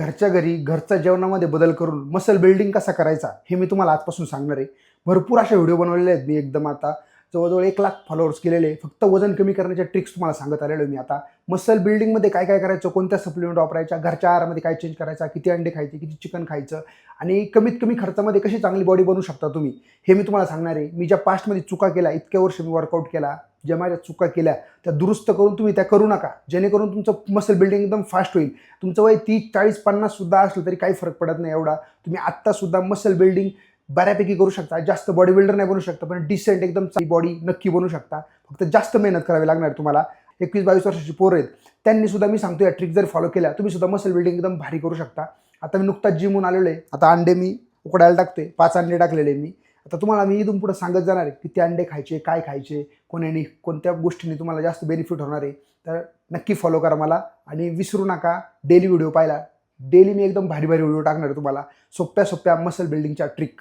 घरच्या घरी घरच्या जेवणामध्ये बदल करून मसल बिल्डिंग कसा करायचा हे मी तुम्हाला आजपासून सांगणार आहे. भरपूर अशा व्हिडिओ बनवलेले आहेत मी एकदम आता जवळजवळ 1 लाख फॉलोअर्स केलेले. फक्त वजन कमी करण्याच्या ट्रिक्स तुम्हाला सांगत आलेलो मी. आता मसल बिल्डिंगमध्ये काय काय करायचं, कोणत्या सप्लिमेंट वापरायच्या, घरच्या आहारामध्ये काय चेंज करायचा, किती अंडे खायचे, किती चिकन खायचं आणि कमीत कमी खर्चामध्ये कशी चांगली बॉडी बनवू शकता तुम्ही, हे मी तुम्हाला सांगणार आहे. मी ज्या पास्टमध्ये चुका केल्या, इतक्या वर्ष मी वर्कआउट केला, ज्या माझ्या चुका केल्या त्या दुरुस्त करून तुम्ही त्या करू नका, जेणेकरून तुमचं मसल बिल्डिंग एकदम फास्ट होईल. तुमचं वय 30, 40, 50 सुद्धा असलं तरी काही फरक पडत नाही एवढा. तुम्ही आत्तासुद्धा मसल बिल्डिंग बऱ्यापैकी करू शकता. जास्त बॉडी बिल्डर नाही बनू शकता, पण डिसेंट एकदम चांगली बॉडी नक्की बनवू शकता. फक्त जास्त मेहनत करावी लागणार तुम्हाला. 21-22 वर्षाची पोरं आहेत, त्यांनी सुद्धा मी सांगतो या ट्रिक जर फॉलो केल्या तुम्ही सुद्धा मसल बिल्डिंग एकदम भारी करू शकता. आता मी नुकताच जिमहून आलेलो आहे. आता अंडे मी उकडायला टाकते. 5 अंडे टाकलेले मी. आता तुम्हाला मी इथून पुढे सांगत जाणार आहे किती अंडे खायचे, काय खायचे, कोणत्या गोष्टींनी तुम्हाला जास्त बेनिफिट होणार आहे. तर नक्की फॉलो करा मला आणि विसरू नका डेली व्हिडिओ पाहायला. डेली मी एकदम भारी भारी व्हिडिओ टाकणार आहे तुम्हाला, सोप्या सोप्या मसल बिल्डिंगच्या ट्रिक.